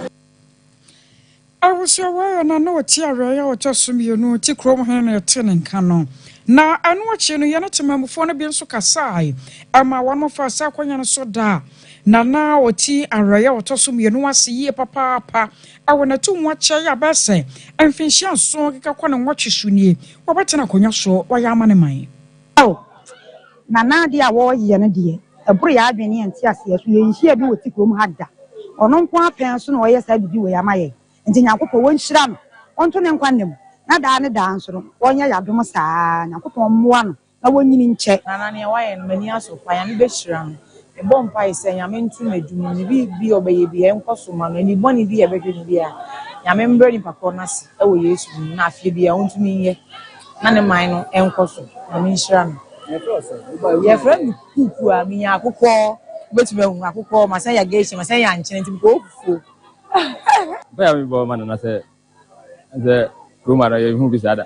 awusia wa na na oti awre ya oto sumienu ti krom hen na ete nka no na anu achi no ye na temamfo no bi nso kasai ama wano fa sa kwanya no so da na oti awre ya oto sumienu ase ye papa awona tu mu ache ya bese amfinhia so keka kwa na nwotwesunie wobetena konya so wa ya amane man na dia wo ye no de eburu ya adwene enti ase so ye nhia bi woti krom hada ono nko apen so na wo ye sa bibi wo ya maye nti nyankopɔ wonhyira no onto ne nkwannem na daa ne daa nso no wonya yadom saa nyankopɔ mmoa no na wonyini nkyɛ na ne waye no mani aso pa ya ne behyira no e bom pa ise nyame ntu medum ne bi obeye bi enkoso ma no ni boni bi ebedwe bi a nyame mbre ni papa na se e wo yesu na afie bi a ontumi nye na ne man no enkoso na me nhyira no ye friend kuku a mi akokɔ betumi hu akokɔ ma san ya geisha ma san ya nkyene nti ko fufu Baya mi bo man na se Roma na hu bi sada.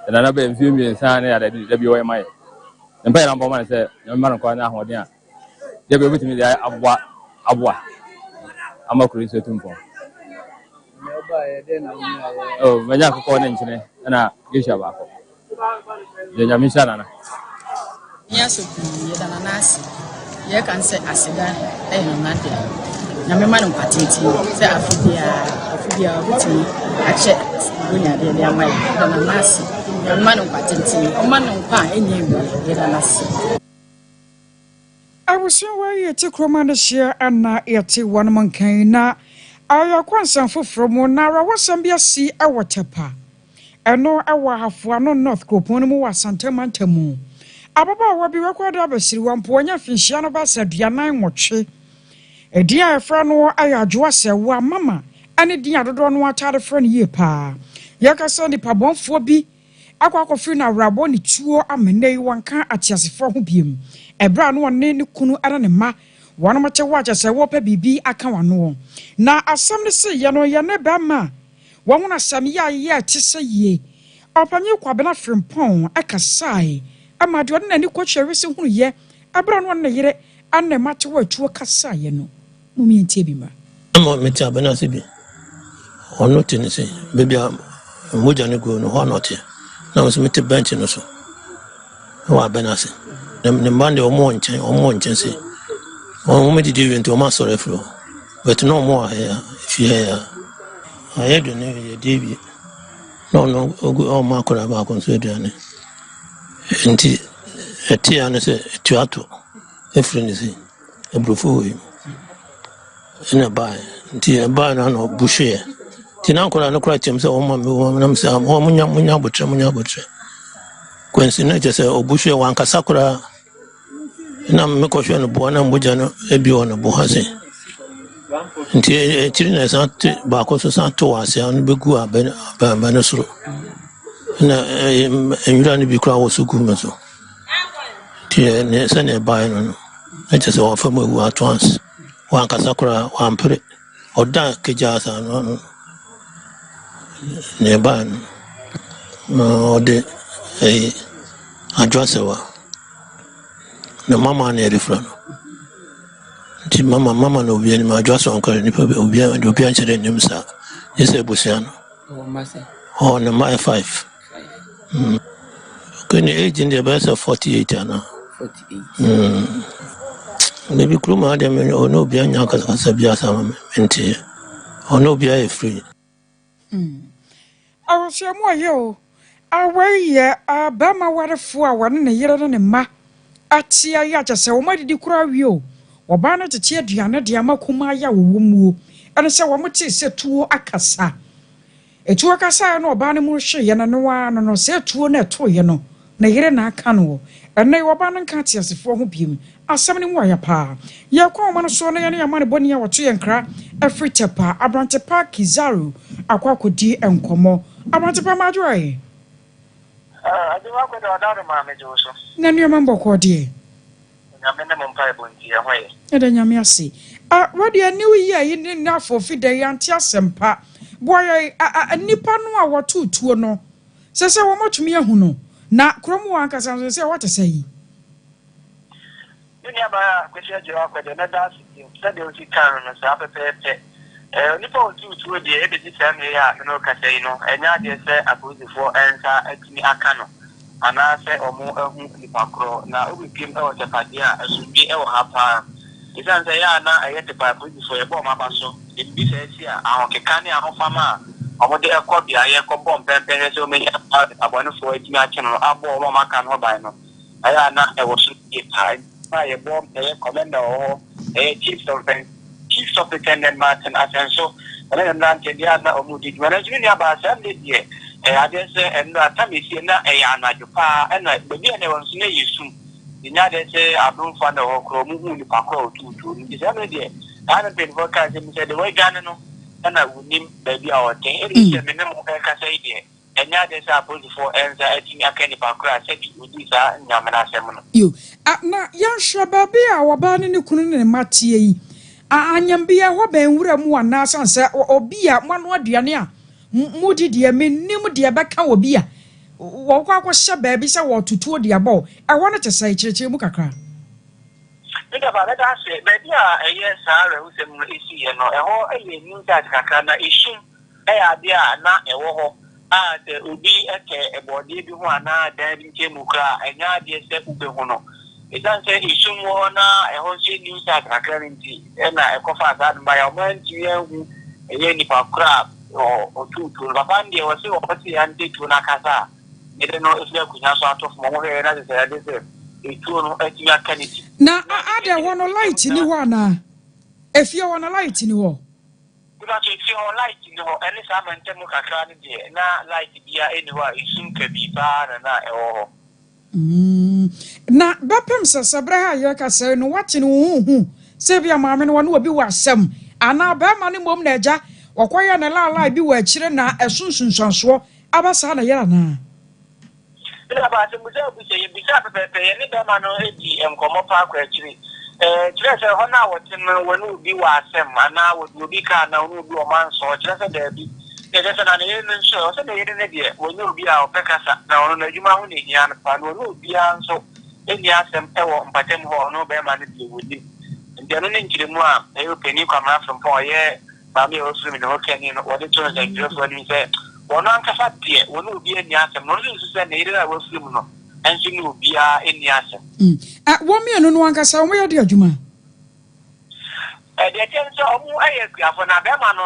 Na na be mfi mi san na ya da bi wo mai. Mpa na bo man se man ko na ahoden a. Ye be bitimi da aboa. Amakuri so tumpo. Oh, manya ko na nchine na gesha ba ko. Je nyami sana na. Ya so bi ye da na nasi. Ye kan se asida na na dia. Na me man kwatenti se afibia wuti ache dunya de amai da na nasi na man kwatenti o man kwa enye wi da nasi awusia wa ye ti kroma na share ana yete won man kan na aya kwansan foforo mu na ra wasam bia si awotepa eno awa hafo no north kopon mu wasantamantamu ababa wa bi wakwada abasiri wampo nya finhia no ba saduanan nwotwe Edia efra no ayadwo ase wa mama ane dia dodo no atade fra ne ye pa yakasa ni pabonfo bi akwakofi na rabo ni tuo amenei wanka atiasefo ho biem ebra no ne ne kunu ara ne ma wono mache wacha se wo pa bibi aka wano na asam ne se ye no ye ne ba ma wo na sam ya ye atise ye opanye kwabena frimpon akasai amado ne ni kwahwe se hunu ye ebra no ne yire anne mate wa tuo kasa ye no mumi entie bi ma ama meti abena se bi ono tini se bebi moja ne go no ho anote na so meti bench no so wa abena se ne mande omo nchen se o mo di event o ma sore fro but no more here if you here I do ne ye debi no o ma kora ba kon so eduane enti eti ane se tuato efreni se ebrofo ina ba nti ba na no bushe ti na nkora no kora tem se o ma me na se o munya botre kwensi na je se obushe wan kasakora na me ko hwe no bo na mboja no ebi ono bo ha se nti tiri na sa ba ko so sa to ase an begu ba no suro na enwura ni bi kora wo so gu me so ti ne se ne ba no na je se o fa mo wa trans wan kasakora wan pere oda keja sa no ne ba no de adwasewa na mama na erifra ti mama no obi ni ma adwasewa nkare ni pa obi anchire nim sa yese busia no oh na my 5 kuni age in the best of 48 ana 48 maybe kruma de me ono obi anya kasa bia sama mente ono obi a free awosiamo ayo aweye abama warefo a wone ne yere ne ma atia ya chese wo madidi kura wio oba na tete aduane de amakuma ya womuo ene se wo mte se tuo akasa etuo akasa no oba ne mu hwe ye no wa no se tuo na to ye no na yere na aka no ene oba na nka tiasefo ho biem asam ne mu aya pa ye kwa ma no so na ye ne amane boni ya woto ye nkra afritepa abrantepa kizaru akwakodi enkomo abrantepa madroye na nneɛma mbɔkɔ deɛ ɛda nyame ase wɔde aniw yi a yi ne nafo fida yi ante asɛmpa boyɛ nipa no a wɔtotuo no sɛ wɔmɔtumi ahu no na kurom wɔ ankasa nso sɛ wɔte sɛ yi dunia ba kwesi ajo akwede na da sɛ de osi kan no sɛ apɛpɛpɛ nipa otutuo de ebe ti sɛ me ya no kasa yi no ɛnya de sɛ apolisifoɔ ɛnsa atumi aka no ana sɛ ɔmo ahu nipa koro na obi pim ɛwɔ tepade a asumbi ɛwɔ ha paa isan sɛ ya na ɛyɛ tepa apolisifoɔ yɛ bɔ ɔmo aba so ebi sɛ si a ahokeka ne ahofama a ɔmo de ɛkɔ bia yɛ kɔ bɔ mpɛmpɛ sɛ ɔmo yɛ abɔnefoɔ atumi akye no abɔ ɔmo maka no ban no ɛyɛ na ɛwɔ so yɛ paa a bomb a commander or a chief superintendent Martin Asenso, and then Nantiana or Moody. When I was really about Sunday, I just and Tamisina, a Yana Jupa, and the beer never snay you soon. The Nada say, I don't find a Kromu, the Paco to December. I haven't been working, said the way Ganano, and I would name baby our thing. It is a minimum Cassadia. And now there's a police for answer. I think I can't said with this Yamana Semon. You na yan shababi a wabani ni kunu ne matie yi anyambia ho ben wura mu anasa nsa obi a manu aduane a mudi de menim de beka obi a wo kwa hye baabi sɛ wo tutuo de abɔ ɛwɔ no kyesɛ kyerɛkyerɛ mu kakra nda ba da se baabi a ɛyɛ saare wo sɛm no esi no ɛhɔ ɛyɛ new that kakra na ehim ɛyɛ ade a na ɛwɔ hɔ a de obi ɛkɛ ɛbɔde bi ho ana dan bi nkyɛn kra ɛnya ade sɛ ube ho no isan sɛ ehim wɔ na ɛhɔ sɛ new that kakra nti ɛna ɛkɔfa saa ba ya ɔman ti ɛhu ɛyɛ nipa kra o tutu baba ndi wɔ sɛ wɔte ya ndi tu na kasa ede no efia kunya so atofo mo hwɛ na sɛ ade sɛ etu no ati aka ni na ade hɔ no light ni hɔ ana efia hɔ no light ni hɔ kuna so efia hɔ light ni hɔ ɛne saa mantɛ mu kakra ne de na light bia eni hɔ a esum ka bi ba na ɛwɔ hɔ na bapem sasabra ha yɛ kasa no wate no hu sɛ bia maame no wɔ obi wɔ asɛm ana ba ma ne mom na agya wɔkɔyɛ na laala bi wɔ akyire na ɛsunsunsansoɔ abasa na yɛra na ina ba se muze obi se yebisa pepepe ne be ma no edi enkomo pa akwa akyire kyerɛ sɛ hɔ na wɔte no wɔne obi wɔ asɛm ana wɔde obi ka na wɔne obi wɔ manso kyerɛ sɛ daabi kyerɛ sɛ na ne yɛ no nso sɛ ne yɛ ne deɛ wɔne obi a ɔpɛ kasa na ɔno na adwuma ho ne hia no pa na wɔne obi a nso eni asɛm ɛwɔ mpatam hɔ ɔno be ma ne deɛ wɔdi nti ɛno ne nkyerɛmu a ɛyɛ pani kwamra frompa ɔyɛ maame a ɔsoro mi ne hɔkani no wɔde to no sɛ nkyerɛfoɔ no sɛ wɔn ankasa deɛ wɔn obi ani asɛm no nso sɛ ne yere a wɔfiri mu no ɛnso ne obi a ani asɛm wɔn mmienu no ankasa wɔn yɛ de adwuma deɛ kyɛn sɛ ɔmo ɛyɛ kuafo na bɛrima no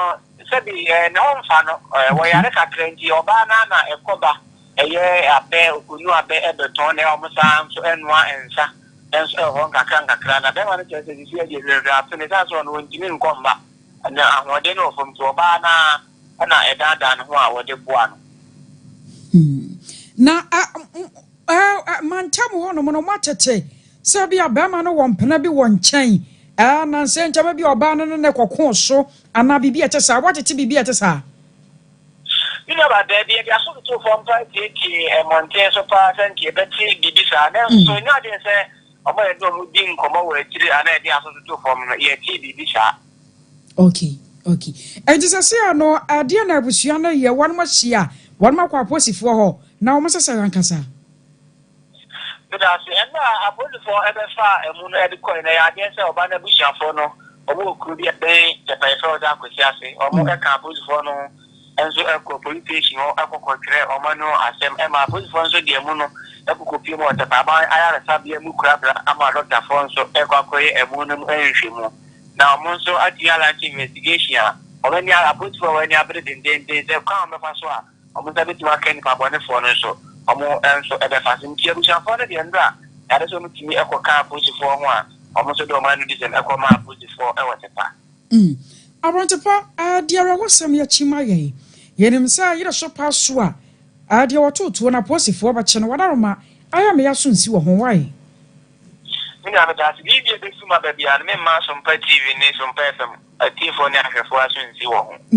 sɛbi ne ho mfa no wɔyare kakra nti ɔbaa na ɛkɔba ɛyɛ abɛ okunu abɛ ɛbɛtɔn na ɔmo saa nso ɛnoa nsa ɛnso ɛhɔ nkakra na bɛrima no kyerɛ sɛ sisi ɛyɛ rɛrɛ ato ne saa so no wɔntumi nkɔmba na ahoɔden no wɔ fam nti ɔbaa na ana edada no ho a wode boa no na mantam ho no no matete sɛ bia bɛma no wɔ mpena bi wɔ nkyɛn na sɛ nkyɛma bi ɔbaa no ne kɔko so ana bibi ɛte saa watete bibi ɛte saa ina ba da bia so to fo mpa tete monte so pa sɛnke bɛte bibi saa na so nya de sɛ ɔmo yɛ do mu din kɔmɔ wɔ akyire ana ɛde aso to fo no yɛ ti bibi saa okay ejisase no ade na abusua no ye won mahia won makwa posifoɔ hɔ na wo sese rankasa bidase ena apolifoɔ ebefa emu no edikɔ na ya de sɛ oba na abusuafo no obo okuru bi ben tepaifo da akosi ase omo eka apolifoɔ no enso ekɔ police station akɔkɔtwere omo no asɛm ema apolifoɔ nso de emu no ekɔkɔpie mo tepaba ayare sabia mu kurabra ama doctor fo nso ekɔkɔye emu no enhwemu na omonso atiala investigation a omeni ala put for when you abred in den they come me faso a omonso beti wa ken pa bone for no so omo enso ebe fasim ti abusia for de ndra ya de so mutimi ekoka put for ho a omonso do man di sem ekoma put for e wotepa abrontepa dia rawosem ya chima ye yenim sa yire so pa so a dia wototo na posifoɔ ba kye no wadaroma aya me ya so nsi wo ho wai mina me da sibi bi be suma ba bia me ma Sompa TV ne Sompa FM atifo ne ahwefo aso nsi wo ho